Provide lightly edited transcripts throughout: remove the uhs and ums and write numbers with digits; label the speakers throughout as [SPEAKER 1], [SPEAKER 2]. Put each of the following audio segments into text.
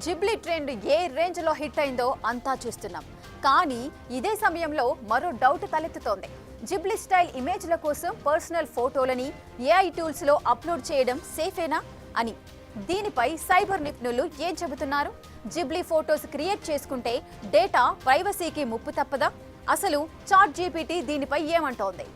[SPEAKER 1] Ghibli trend ఏ range లో hit అయిందో అంతా చూస్తున్నాం. కానీ ఇదే సమయంలో మరో డౌట్ తలెత్తుతోంది. జిబ్లీ స్టైల్ ఇమేజ్ల కోసం పర్సనల్ ఫోటోలని ఏఐ టూల్స్ లో అప్లోడ్ చేయడం సేఫేనా అని. దీనిపై సైబర్ నిపుణులు ఏం చెబుతున్నారు? జిబ్లీ ఫోటోస్ క్రియేట్ చేసుకుంటే డేటా ప్రైవసీకి ముప్పు తప్పదా? అసలు చాట్ జీపీటీ దీనిపై ఏమంటోంది?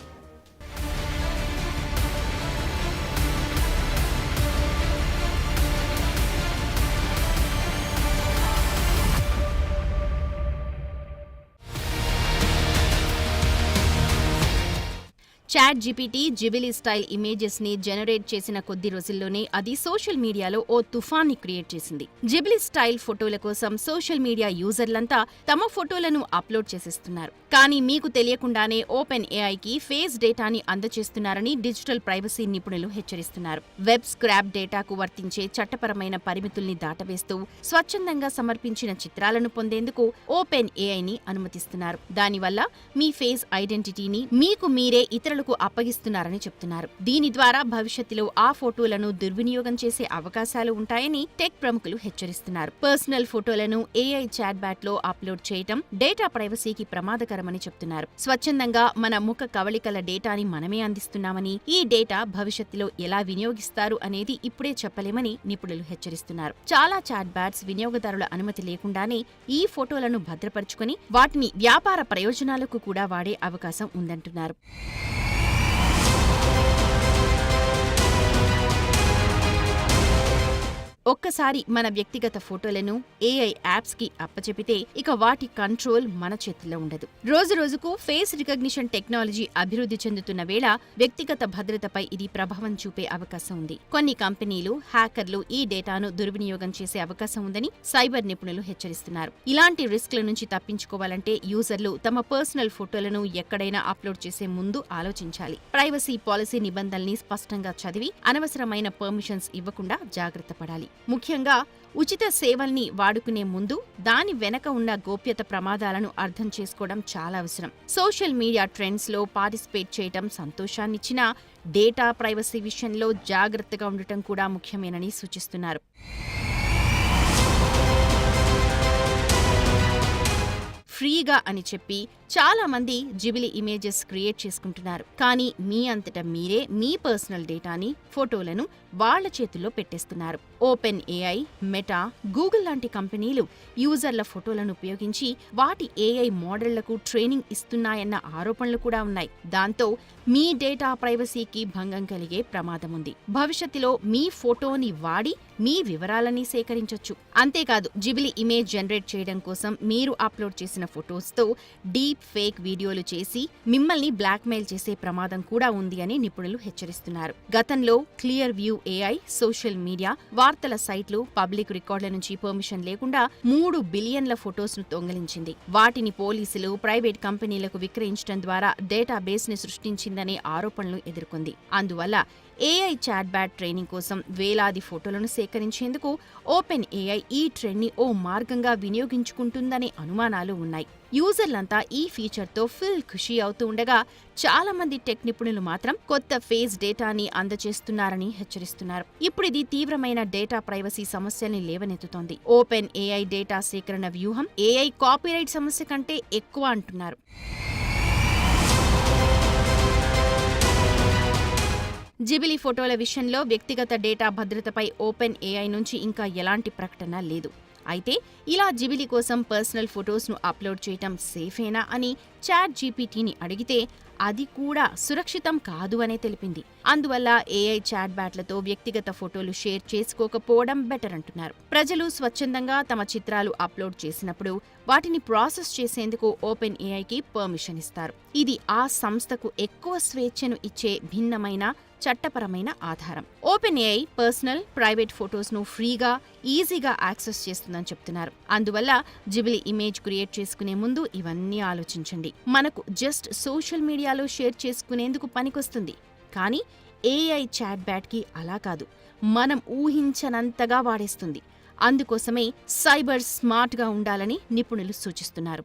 [SPEAKER 2] చాట్ జీపీటీ జిబిలీ స్టైల్ ఇమేజెస్ ని జనరేట్ చేసిన కొద్ది రోజుల్లోనే అది సోషల్ మీడియాలో ఓ తుఫాన్ని క్రియేట్ చేసింది. జిబిలీ స్టైల్ ఫోటోల కోసం సోషల్ మీడియా యూజర్లంతా తమ ఫోటోలను అప్లోడ్ చేసేస్తున్నారు. కానీ మీకు తెలియకుండానే ఓపెన్ ఏఐకి ఫేస్ డేటాని అందజేస్తున్నారని డిజిటల్ ప్రైవసీ నిపుణులు హెచ్చరిస్తున్నారు. వెబ్ స్క్రాప్ డేటాకు వర్తించే చట్టపరమైన పరిమితుల్ని దాటవేస్తూ స్వచ్ఛందంగా సమర్పించిన చిత్రాలను పొందేందుకు ఓపెన్ ఏఐని అనుమతిస్తున్నారు. దానివల్ల మీ ఫేస్ ఐడెంటిటీని మీకు మీరే ఇతరులకు అప్పగిస్తున్నారని చెప్తున్నారు. దీని ద్వారా భవిష్యత్తులో ఆ ఫోటోలను దుర్వినియోగం చేసే అవకాశాలు ఉంటాయని టెక్ ప్రముఖులు హెచ్చరిస్తున్నారు. పర్సనల్ ఫోటోలను ఏఐ చాట్ బ్యాట్ లో అప్లోడ్ చేయటం డేటా ప్రైవసీకి ప్రమాదకరమని చెప్తున్నారు. స్వచ్ఛందంగా మన ముఖ కవళికల డేటాని మనమే అందిస్తున్నామని, ఈ డేటా భవిష్యత్తులో ఎలా వినియోగిస్తారు అనేది ఇప్పుడే చెప్పలేమని నిపుణులు హెచ్చరిస్తున్నారు. చాలా చాట్ బ్యాట్స్ వినియోగదారుల అనుమతి లేకుండానే ఈ ఫోటోలను భద్రపరుచుకుని వాటిని వ్యాపార ప్రయోజనాలకు కూడా వాడే అవకాశం ఉందంటున్నారు. ఒక్కసారి మన వ్యక్తిగత ఫోటోలను ఏఐ యాప్స్ కి అప్పచెపితే ఇక వాటి కంట్రోల్ మన చేతుల్లో ఉండదు. రోజురోజుకు ఫేస్ రికగ్నిషన్ టెక్నాలజీ అభివృద్ధి చెందుతున్న వేళ వ్యక్తిగత భద్రతపై ఇది ప్రభావం చూపే అవకాశం ఉంది. కొన్ని కంపెనీలు, హ్యాకర్లు ఈ డేటాను దుర్వినియోగం చేసే అవకాశం ఉందని సైబర్ నిపుణులు హెచ్చరిస్తున్నారు. ఇలాంటి రిస్క్ల నుంచి తప్పించుకోవాలంటే యూజర్లు తమ పర్సనల్ ఫోటోలను ఎక్కడైనా అప్లోడ్ చేసే ముందు ఆలోచించాలి. ప్రైవసీ పాలసీ నిబంధనల్ని స్పష్టంగా చదివి అనవసరమైన పర్మిషన్స్ ఇవ్వకుండా జాగ్రత్త పడాలి. ముఖ్యంగా ఉచిత సేవల్ని వాడుకునే ముందు దాని వెనక ఉన్న గోప్యత ప్రమాదాలను అర్థం చేసుకోవడం చాలా అవసరం. సోషల్ మీడియా ట్రెండ్స్ లో పార్టిసిపేట్ చేయడం సంతోషాన్నిచ్చినా డేటా ప్రైవసీ విషయంలో జాగ్రత్తగా ఉండటం కూడా ముఖ్యమేనని సూచిస్తున్నారు. ఫ్రీగా అని చెప్పి చాలా మంది జిబిలీ ఇమేజెస్ క్రియేట్ చేసుకుంటున్నారు. కానీ మీ అంతటా మీరే మీ పర్సనల్ డేటాని, ఫోటోలను వాళ్ల చేతుల్లో పెట్టేస్తున్నారు. ఓపెన్ ఏఐ, మెటా, గూగుల్ లాంటి కంపెనీలు యూజర్ల ఫోటోలను ఉపయోగించి వాటి ఏఐ మోడళ్లకు ట్రైనింగ్ ఇస్తున్నాయన్న ఆరోపణలు కూడా ఉన్నాయి. దాంతో మీ డేటా ప్రైవసీకి భంగం కలిగే ప్రమాదం ఉంది. భవిష్యత్తులో మీ ఫోటోని వాడి మీ వివరాలని సేకరించొచ్చు. అంతేకాదు, జిబిలీ ఇమేజ్ జనరేట్ చేయడం కోసం మీరు అప్లోడ్ చేసిన ఫోటోస్తో డీప్ ఫేక్ వీడియోలు చేసి మిమ్మల్ని బ్లాక్మెయిల్ చేసే ప్రమాదం కూడా ఉంది అని నిపుణులు హెచ్చరిస్తున్నారు. గతంలో clear view AI social media, వార్తల సైట్లు, పబ్లిక్ రికార్డుల నుంచి పర్మిషన్ లేకుండా 3 బిలియన్ల ఫోటోస్ను దొంగిలించింది. వాటిని పోలీసులు, ప్రైవేట్ కంపెనీలకు విక్రయించడం ద్వారా డేటాబేస్ ని సృష్టించిందనే ఆరోపణలు ఎదుర్కొంది. అందువల్ల ఏఐ చాట్ బ్యాట్ ట్రైనింగ్ కోసం వేలాది ఫోటోలను సేకరించేందుకు ఓపెన్ ఏఐ ఈ ట్రెండ్ ని ఓ మార్గంగా వినియోగించుకుంటుందనే అనుమానాలు ఉన్నాయి. యూజర్లంతా ఈ ఫీచర్తో ఫుల్ ఖుషీ అవుతూ ఉండగా చాలా మంది టెక్ నిపుణులు మాత్రం కొత్త ఫేస్ డేటాని అందజేస్తున్నారని హెచ్చరిస్తున్నారు. ఇప్పుడిది తీవ్రమైన డేటా ప్రైవసీ సమస్యల్ని లేవనెత్తుతోంది. ఓపెన్ ఏఐ డేటా సేకరణ వ్యూహం ఏఐ కాపీరైట్ సమస్య కంటే ఎక్కువ అంటున్నారు. జిబిలీ ఫోటోల విషయంలో వ్యక్తిగత డేటా భద్రతపై ఓపెన్ ఏఐ నుంచి ఇంకా ఎలాంటి ప్రకటన లేదు. అయితే ఇలా జిబిలీ కోసం పర్సనల్ ఫోటోస్ను అప్లోడ్ చేయటం సేఫేనా అని చాట్ జీపీటీని అడిగితే అది కూడా సురక్షితం కాదు అనే తెలిపింది. అందువల్ల ఏఐ చాట్ బ్యాట్లతో వ్యక్తిగత ఫోటోలు షేర్ చేసుకోకపోవడం బెటర్ అంటున్నారు. ప్రజలు స్వచ్ఛందంగా తమ చిత్రాలు అప్లోడ్ చేసినప్పుడు వాటిని ప్రాసెస్ చేసేందుకు ఓపెన్ ఏఐకి పర్మిషన్ ఇస్తారు. ఇది ఆ సంస్థకు ఎక్కువ స్వేచ్ఛను ఇచ్చే భిన్నమైన చట్టపరమైన ఆధారం. ఓపెన్ ఏఐ పర్సనల్, ప్రైవేట్ ఫోటోస్ను ఫ్రీగా, ఈజీగా యాక్సెస్ చేస్తుందని చెప్తున్నారు. అందువల్ల జిబిలీ ఇమేజ్ క్రియేట్ చేసుకునే ముందు ఇవన్నీ ఆలోచించండి. మనకు జస్ట్ సోషల్ మీడియాలో షేర్ చేసుకునేందుకు పనికొస్తుంది. కానీ ఏఐ చాట్ బ్యాట్కి అలా కాదు, మనం ఊహించనంతగా వాడేస్తుంది. అందుకోసమే సైబర్ స్మార్ట్గా ఉండాలని నిపుణులు సూచిస్తున్నారు.